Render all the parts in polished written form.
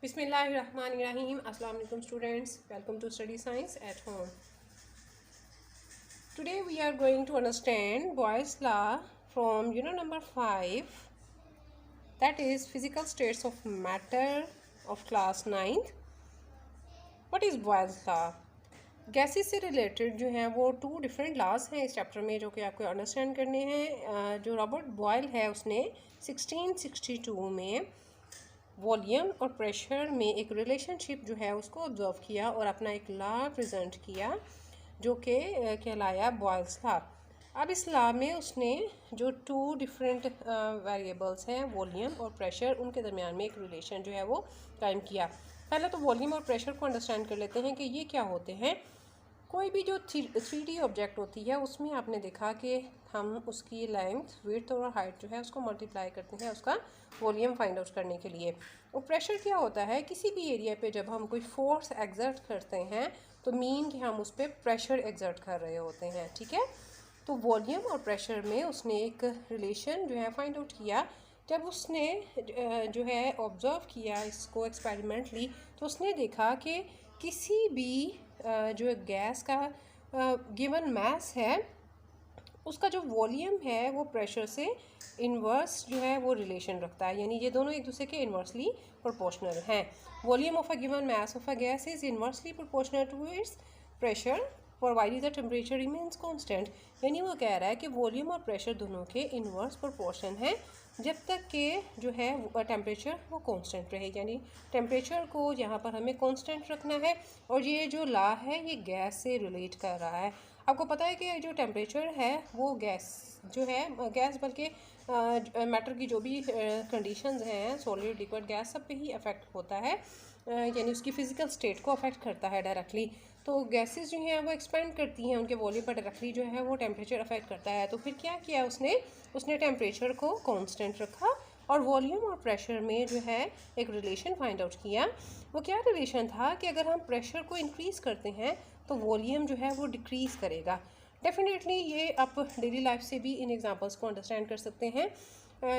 Bismillahirrahmanirrahim. Assalamu alaikum students. Welcome to Study Science at Home. Today we are going to understand Boyle's law from unit number 5, that is physical states of matter of class 9th. What is Boyle's law? Gases से related जो हैं वो 2 different laws हैं इस chapter में जो कि आपको अंडरस्टैंड करने हैं। जो रॉबर्ट बॉयल है उसने 1662 में वॉल्यूम और प्रेशर में एक रिलेशनशिप जो है उसको ऑब्जर्व किया और अपना एक लॉ प्रेजेंट किया जो कि कहलाया बॉयल्स लॉ। अब इस लॉ में उसने जो 2 डिफरेंट वेरिएबल्स हैं वॉल्यूम और प्रेशर, उनके दरमियान में एक रिलेशन जो है वो कायम किया। पहले तो वॉल्यूम और प्रेशर को अंडरस्टैंड कर लेते हैं कि ये क्या होते हैं। कोई भी जो 3D ऑब्जेक्ट होती है उसमें आपने देखा कि हम उसकी लेंथ, विड्थ और हाइट जो है उसको मल्टीप्लाई करते हैं उसका वॉल्यूम फाइंड आउट करने के लिए। और प्रेशर क्या होता है, किसी भी एरिया पे जब हम कोई फोर्स एग्जर्ट करते हैं तो मीन कि हम उस पर प्रेशर एग्जर्ट कर रहे होते हैं, ठीक है। तो वॉल्यूम और प्रेशर में उसने एक रिलेशन जो है फाइंड आउट किया। जब उसने जो है ऑब्जर्व किया इसको एक्सपेरिमेंटली तो उसने देखा कि किसी भी जो गैस का गिवन मास है उसका जो वॉल्यूम है वो प्रेशर से इन्वर्स जो है वो रिलेशन रखता है, यानी ये दोनों एक दूसरे के इन्वर्सली प्रोपोर्शनल हैं। Volume of a given mass of a gas is inversely proportional to its pressure provided the temperature remains constant. यानी वो कह रहा है कि वॉल्यूम और प्रेशर दोनों के इन्वर्स प्रोपोर्शन है जब तक कि जो है टेम्परेचर वो कांस्टेंट रहे, यानी टेम्परेचर को यहाँ पर हमें कांस्टेंट रखना है। और ये जो लॉ है ये गैस से रिलेट कर रहा है। आपको पता है कि जो टेम्परेचर है वो गैस जो है गैस बल्कि मैटर की जो भी कंडीशंस हैं सॉलिड लिक्विड गैस सब पे ही अफेक्ट होता है, यानी उसकी फ़िज़िकल स्टेट को अफेक्ट करता है डायरेक्टली। तो गैसेस जो हैं वो एक्सपेंड करती हैं, उनके वॉल्यूम पर डायरेक्टली जो है वो टेम्परेचर अफेक्ट करता है। तो फिर क्या किया उसने टेम्परेचर को कांस्टेंट रखा और वॉल्यूम और प्रेशर में जो है एक रिलेशन फाइंड आउट किया। वो क्या रिलेशन था कि अगर हम प्रेशर को इंक्रीज़ करते हैं तो वॉल्यूम जो है वो डिक्रीज़ करेगा। डेफिनेटली ये आप डेली लाइफ से भी इन एग्जांपल्स को अंडरस्टैंड कर सकते हैं।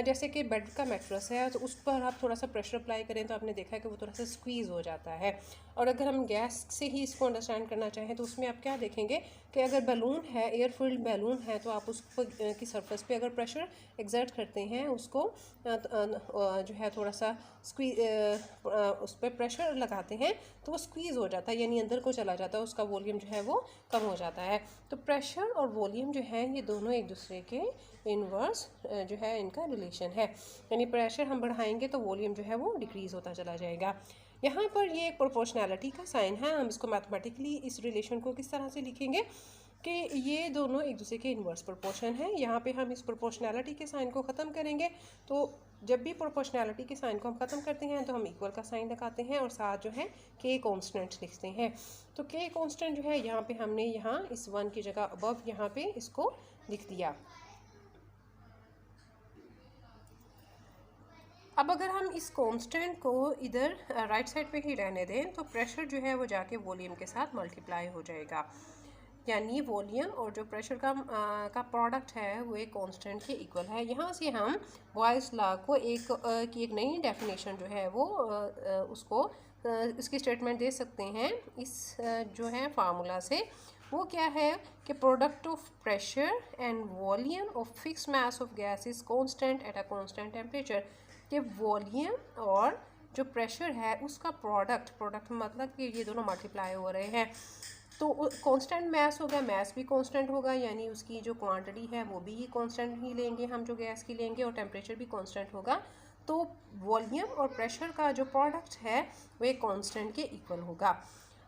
जैसे कि बेड का मैट्रेस है तो उस पर आप थोड़ा सा प्रेशर अप्लाई करें तो आपने देखा कि वो थोड़ा सा स्क्वीज़ हो जाता है। और अगर हम गैस से ही इसको अंडरस्टैंड करना चाहें तो उसमें आप क्या देखेंगे कि अगर बैलून है, एयर फिल्ड बैलून है, तो आप उस पर की सरफेस पे अगर प्रेशर एग्जर्ट करते हैं उसको जो है थोड़ा सा उस पर प्रेशर लगाते हैं तो वो स्क्वीज़ हो जाता है, यानी अंदर को चला जाता है, उसका वॉल्यूम जो है वो कम हो जाता है। तो प्रेशर और वॉल्यूम जो है ये दोनों एक दूसरे के इनवर्स जो है इनका रिलेशन है, यानी प्रेशर हम बढ़ाएंगे तो वॉल्यूम जो है वो डिक्रीज़ होता चला जाएगा। यहाँ पर ये एक प्रोपोर्शनैलिटी का साइन है। हम इसको मैथमेटिकली इस रिलेशन को किस तरह से लिखेंगे कि ये दोनों एक दूसरे के इन्वर्स प्रोपोर्शन है। यहाँ पे हम इस प्रोपोर्शनैलिटी के साइन को ख़त्म करेंगे, तो जब भी प्रोपोर्शनैलिटी के साइन को हम ख़त्म करते हैं तो हम इक्वल का साइन लगाते हैं और साथ जो है के कांस्टेंट लिखते हैं। तो के कांस्टेंट जो है यहाँ पे हमने यहाँ इस 1 की जगह अबव यहाँ पे इसको लिख दिया। अब अगर हम इस कांस्टेंट को इधर राइट साइड पे ही रहने दें तो प्रेशर जो है वो जाके वॉल्यूम के साथ मल्टीप्लाई हो जाएगा, यानी वॉल्यूम और जो प्रेशर का प्रोडक्ट है वो एक कांस्टेंट के इक्वल है। यहाँ से हम बॉयल्स लॉ को की एक नई डेफिनेशन जो है वो उसको इसकी स्टेटमेंट दे सकते हैं इस जो है फार्मूला से। वो क्या है कि product of pressure and volume of fix mass of gas is constant at a constant temperature. कि वॉल्यूम और जो प्रेशर है उसका प्रोडक्ट मतलब कि ये दोनों मल्टीप्लाई हो रहे हैं तो कांस्टेंट मास होगा, मास भी कांस्टेंट होगा, यानी उसकी जो क्वांटिटी है वो भी कांस्टेंट ही लेंगे हम जो गैस की लेंगे, और टेम्परेचर भी कांस्टेंट होगा। तो वॉल्यूम और प्रेशर का जो प्रोडक्ट है वो एक कांस्टेंट के इक्वल होगा।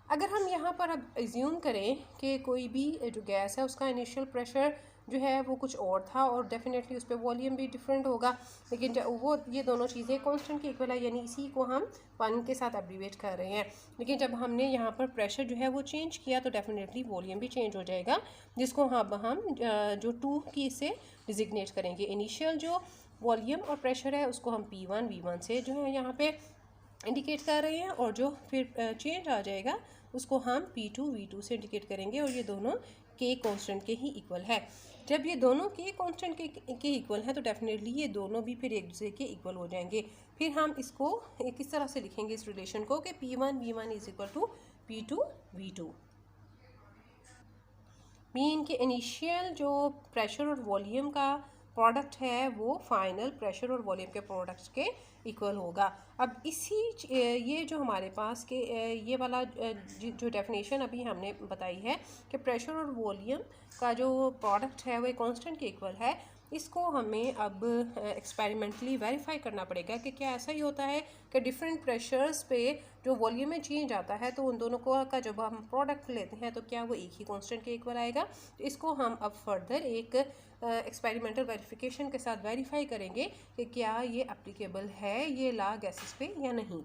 अगर हम यहाँ पर अब एज्यूम करें कि कोई भी जो गैस है उसका इनिशियल प्रेशर जो है वो कुछ और था और डेफिनेटली उस पर वॉल्यूम भी डिफरेंट होगा, लेकिन वो ये दोनों चीज़ें कांस्टेंट के इक्वल है, यानी इसी को हम 1 के साथ एब्रीवेट कर रहे हैं। लेकिन जब हमने यहाँ पर प्रेशर जो है वो चेंज किया तो डेफिनेटली वॉल्यूम भी चेंज हो जाएगा, जिसको हम जो 2 की से डिजिग्नेट करेंगे। इनिशियल जो वॉल्यूम और प्रेशर है उसको हम P1 V1 से जो है यहाँ पे इंडिकेट कर रहे हैं, और जो फिर चेंज आ जाएगा उसको हम P2 V2 से इंडिकेट करेंगे, और ये दोनों के कांस्टेंट के ही इक्वल है। जब ये दोनों के कांस्टेंट के इक्वल हैं तो डेफिनेटली ये दोनों भी फिर एक दूसरे के इक्वल हो जाएंगे। फिर हम इसको किस तरह से लिखेंगे इस रिलेशन को कि P1 V1 is equal to P2 V2। Mean के इनिशियल जो प्रेशर और वॉल्यूम का प्रोडक्ट है वो फाइनल प्रेशर और वॉल्यूम के प्रोडक्ट्स के इक्वल होगा। अब इसी ये जो हमारे पास के ये वाला जो डेफिनेशन अभी हमने बताई है कि प्रेशर और वॉल्यूम का जो प्रोडक्ट है वो एक कांस्टेंट के इक्वल है, इसको हमें अब एक्सपेरिमेंटली वेरीफाई करना पड़ेगा कि क्या ऐसा ही होता है कि डिफरेंट प्रेशर्स पे जो वॉल्यूम में चेंज आता है तो उन दोनों को का जब हम प्रोडक्ट लेते हैं तो क्या वो एक ही कांस्टेंट के इक्वल आएगा। तो इसको हम अब फर्दर एक एक्सपेरिमेंटल वेरिफिकेशन के साथ वेरीफाई करेंगे कि क्या ये एप्लीकेबल है ये लॉ गैसेस पे या नहीं।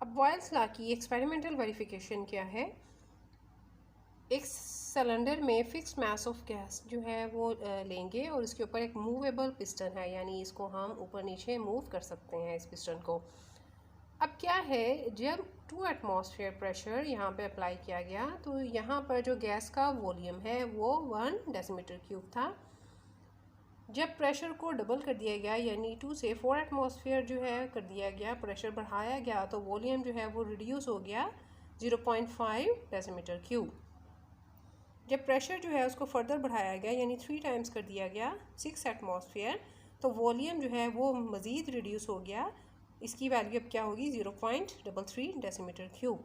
अब बॉयल्स लॉ की एक्सपेरिमेंटल वेरिफिकेशन क्या है, एक सिलेंडर में फिक्स मास ऑफ गैस जो है वो लेंगे और इसके ऊपर एक मूवेबल पिस्टन है, यानी इसको हम ऊपर नीचे मूव कर सकते हैं इस पिस्टन को। अब क्या है, जब 2 एटमॉस्फेयर प्रेशर यहाँ पे अप्लाई किया गया तो यहाँ पर जो गैस का वॉल्यूम है वो 1 डेसीमीटर क्यूब था। जब प्रेशर को डबल कर दिया गया यानी 2 से 4 एटमॉस्फेयर जो है कर दिया गया, प्रेशर बढ़ाया गया तो वॉल्यूम जो है वो रिड्यूस हो गया 0.5 डेसीमीटर क्यूब। जब प्रेशर जो है उसको फर्दर बढ़ाया गया यानी 3 टाइम्स कर दिया गया 6 एटमॉस्फेयर, तो वॉल्यूम जो है वो मज़ीद रिड्यूस हो गया, इसकी वैल्यू अब क्या होगी 0.33 डेसीमीटर क्यूब।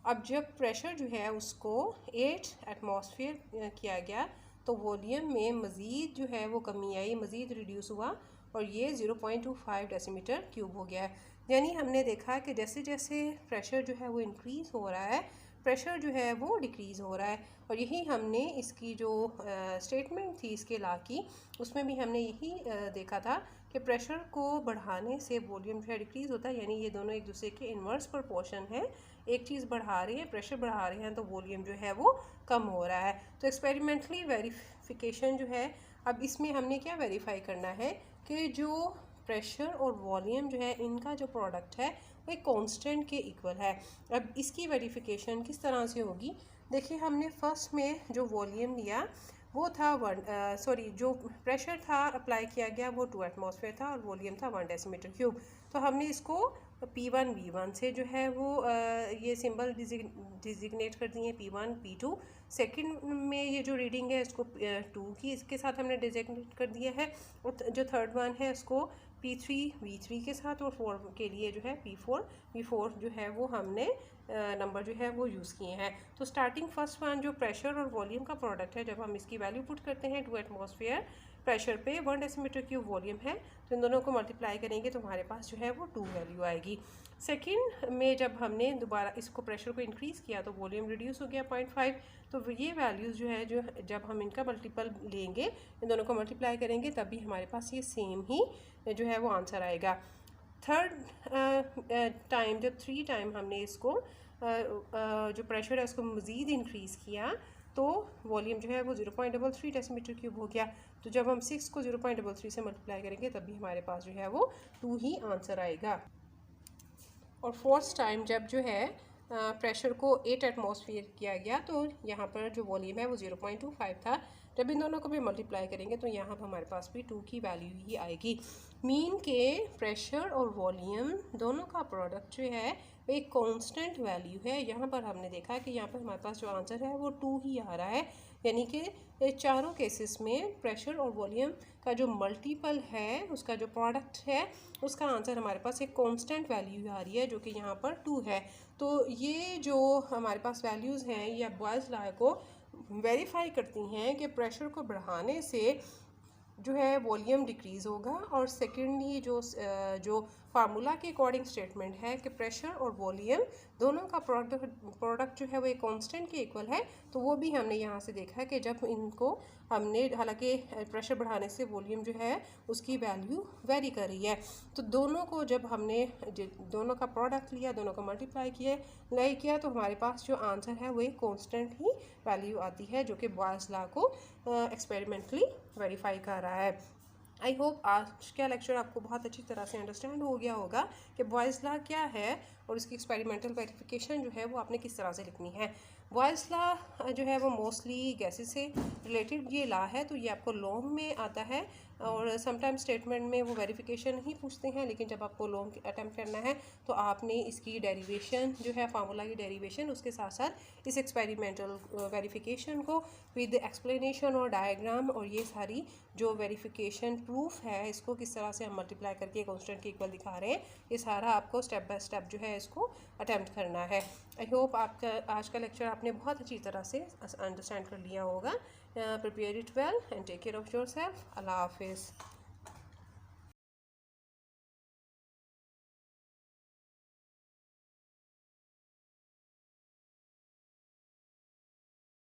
अब जब प्रेशर जो है उसको 8 एटमॉस्फेयर किया गया तो वॉल्यूम में मज़ीद जो है वो कमी आई, मज़ीद रिड्यूस हुआ और ये 0.25 डेसीमीटर क्यूब हो गया। यानी हमने देखा कि जैसे जैसे प्रेशर जो है वो इंक्रीज़ हो रहा है प्रेशर जो है वो डिक्रीज़ हो रहा है। और यही हमने इसकी जो स्टेटमेंट थी इसके लॉ की उसमें भी हमने यही देखा था कि प्रेशर को बढ़ाने से वॉल्यूम जो है डिक्रीज़ होता है, यानी ये दोनों एक दूसरे के इन्वर्स प्रोपोर्शन है, एक चीज़ बढ़ा रही है प्रेशर बढ़ा रहे हैं तो वॉल्यूम जो है वो कम हो रहा है। तो एक्सपेरिमेंटली वेरिफिकेशन जो है अब इसमें हमने क्या वेरीफाई करना है कि जो प्रेशर और वॉल्यूम जो है इनका जो प्रोडक्ट है वो एक कांस्टेंट के इक्वल है। अब इसकी वेरिफिकेशन किस तरह से होगी, देखिए हमने फर्स्ट में जो वॉल्यूम लिया वो था जो प्रेशर था अप्लाई किया गया वो 2 एटमॉस्फेयर था और वॉल्यूम था 1 डेसीमीटर क्यूब। तो हमने इसको P1 V1 से जो है वो ये सिंबल डिजिग्नेट कर दिए P1 P2। सेकंड में ये जो रीडिंग है इसको 2 की इसके साथ हमने डिजिग्नेट कर दिया है और जो थर्ड वन है उसको P3 V3 के साथ और 4 के लिए जो है P4 V4 जो है वो हमने नंबर जो है वो यूज़ किए हैं। तो स्टार्टिंग फर्स्ट वन जो प्रेशर और वॉल्यूम का प्रोडक्ट है, जब हम इसकी वैल्यू पुट करते हैं 2 एटमॉस्फेयर प्रेशर पे 1 डेसीमीटर क्यूब वॉल्यूम है तो इन दोनों को मल्टीप्लाई करेंगे तो हमारे पास जो है वो 2 वैल्यू आएगी। सेकंड में जब हमने दोबारा इसको प्रेशर को इंक्रीज़ किया तो वॉल्यूम रिड्यूस हो गया 0.5, तो ये वैल्यूज़ जो है जो जब हम इनका मल्टीपल लेंगे इन दोनों को मल्टीप्लाई करेंगे तभी हमारे पास ये सेम ही जो है वो आंसर आएगा। थर्ड टाइम जब 3 टाइम हमने इसको जो प्रेशर है उसको मज़ीद इंक्रीज़ किया तो वॉल्यूम जो है वो 0.33 डेसीमीटर क्यूब हो गया। तो जब हम 6 को 0.33 से मल्टीप्लाई करेंगे तभी हमारे पास जो है वो 2 ही आंसर आएगा। और फोर्थ टाइम जब जो है प्रेशर को 8 एटमॉस्फेयर किया गया तो यहाँ पर जो वॉल्यूम है वो 0.25 था, जब इन दोनों को भी मल्टीप्लाई करेंगे तो यहाँ पर हमारे पास भी 2 की वैल्यू ही आएगी। मीन के प्रेशर और वॉल्यूम दोनों का प्रोडक्ट जो है वो एक कांस्टेंट वैल्यू है। यहाँ पर हमने देखा है कि यहाँ पर हमारे पास जो आंसर है वो 2 ही आ रहा है, यानी कि चारों केसेस में प्रेशर और वॉल्यूम का जो मल्टीपल है उसका जो प्रोडक्ट है उसका आंसर हमारे पास एक कांस्टेंट वैल्यू आ रही है जो कि यहाँ पर 2 है। तो ये जो हमारे पास वैल्यूज़ हैं ये बॉयल्स लॉ को वेरीफाई करती हैं कि प्रेशर को बढ़ाने से जो है वॉल्यूम डिक्रीज़ होगा, और सेकेंडली जो फार्मूला के अकॉर्डिंग स्टेटमेंट है कि प्रेशर और वॉल्यूम दोनों का प्रोडक्ट जो है वो एक कांस्टेंट के इक्वल है, तो वो भी हमने यहाँ से देखा है कि जब इनको हमने हालांकि प्रेशर बढ़ाने से वॉल्यूम जो है उसकी वैल्यू वेरी कर रही है, तो दोनों को जब हमने दोनों का प्रोडक्ट लिया दोनों को मल्टीप्लाई किया तो हमारे पास जो आंसर है वो एक कांस्टेंट ही वैल्यू आती है जो कि बॉयल्स लॉ को एक्सपेरिमेंटली वेरीफाई कर रहा है। आई होप आज का लेक्चर आपको बहुत अच्छी तरह से अंडरस्टैंड हो गया होगा कि बॉयल्स लॉ क्या है और इसकी एक्सपेरिमेंटल वेरिफिकेशन जो है वो आपने किस तरह से लिखनी है। बॉयज़ लॉ जो है वो मोस्टली गैसेस से रिलेटेड ये लॉ है, तो ये आपको लॉन्ग में आता है और समटाइम स्टेटमेंट में वो वेरिफिकेशन ही पूछते हैं, लेकिन जब आपको लॉन्ग अटैम्प्ट करना है तो आपने इसकी डेरिवेशन जो है फार्मूला की डेरिवेशन उसके साथ साथ इस एक्सपेरिमेंटल वेरिफिकेशन को विद एक्सप्लेनेशन और डायग्राम और ये सारी जो वेरिफिकेशन प्रूफ है इसको किस तरह से हम मल्टीप्लाई करके कॉन्स्टेंट के इक्वल दिखा रहे हैं, ये सारा आपको स्टेप बाय स्टेप जो है इसको अटैम्प्ट करना है। आई होप आपका आज का लेक्चर आपने बहुत अच्छी तरह से अंडरस्टैंड कर लिया होगा। Prepare it well and take care of yourself. Allah हाफिज़।